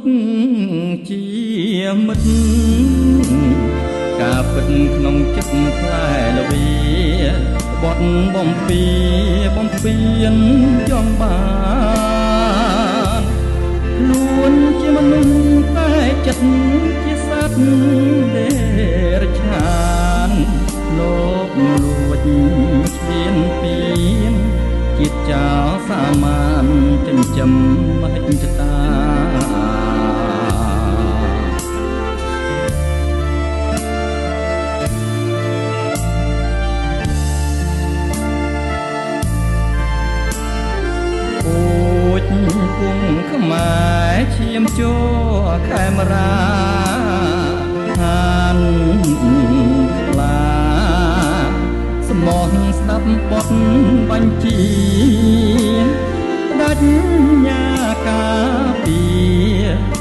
ជាមិត្តការពិតក្នុងចិត្តផ្លែល្វីបត់បំពេញចង់បានខ្លួនជាមនុស្សតែចិត្តជាសត្វទេរឆានលោកលួចឈ្លានពានជាតិចោលសាមានចិញ្ចឹមមហិច្ឆតាពុងខ្មែរឈាមជួខេមរាហានខ្លាស្មោះស្ដាប់បទបញ្ជាដាច់ញ៉ាការពី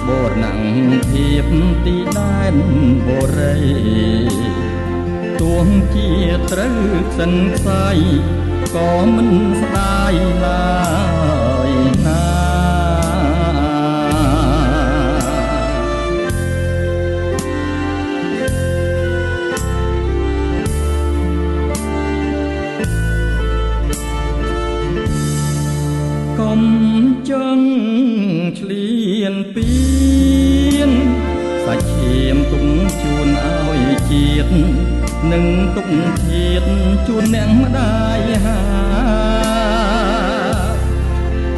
បរណង្ភាពទីដែនបរិយទួងជាត្រូវខ្សិនខ្សៃក៏មិនស្ដាយឡើយណាកុំចង់ឆ្លៀនពៀនសាច់ឈាមទុំជួនឲ្យជាតិនឹងទុកធាតជួនអ្នកម្ដាយហា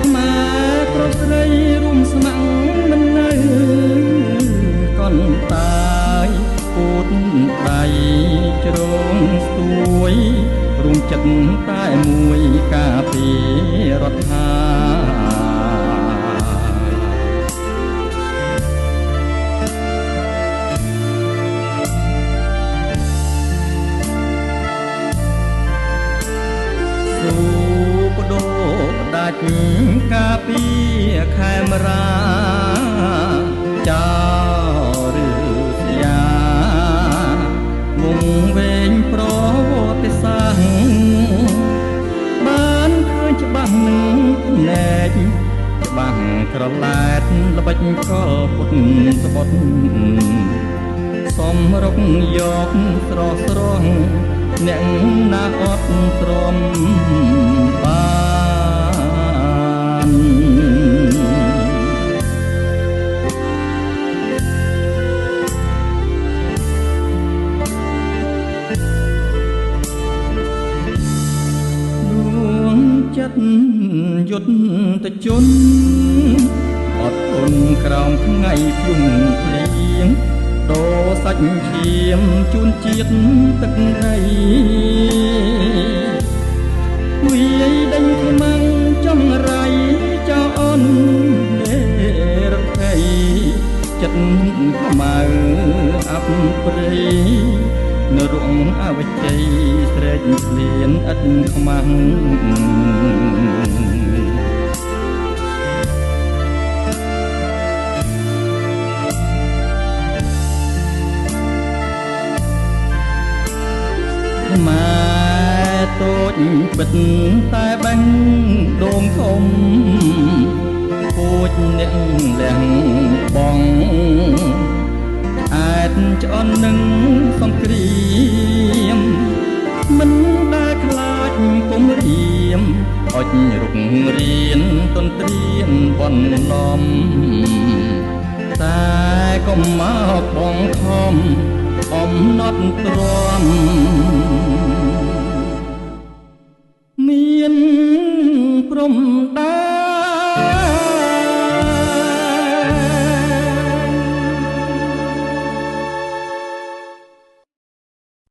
ខ្មែរប្រុសស្រីរួមស្ម័គ្រមិននៅកនតាយពូតដៃជ្រងស្ទួយរួមចិត្តតែមួយការពីរដ្ឋាបដូរដាច់ការពីខេមរាចោរឬស្យាវងវែងប្រវត្តិសាស្ត្របានឃើញច្បាស់នឹងភ្នែកច្បាស់ក្រឡែតល្បិចកលពុតស្បត់សំរុកយកស្រស់ស្រស់អ្នកណាអត់ទ្រាំបានដួងចិត្តយុទ្ធជនអត់ទន់ក្រោមថ្ងៃភ្លុំភ្លៀងដោសាច់ឈាមជូនជាតិទឹកដីវាយដេញខ្មាំងចំរៃចោអននេរថៃចិត្តខ្មៅអាប់ព្រៃនរងអវជ័យស្រែកស្លៀនឥតខ្មាំងម៉ែតូចបិទតែបាញ់ដងធំពូជអ្នកលះបងអែតឆ្អន់នឹងសង្គ្រាមមិនដែលខ្លាចគុំរៀមអុចរុករៀនទន្ទ្រានបនលំតែកុំមកបងខំអំណត់ទ្រាំមានព្រំដា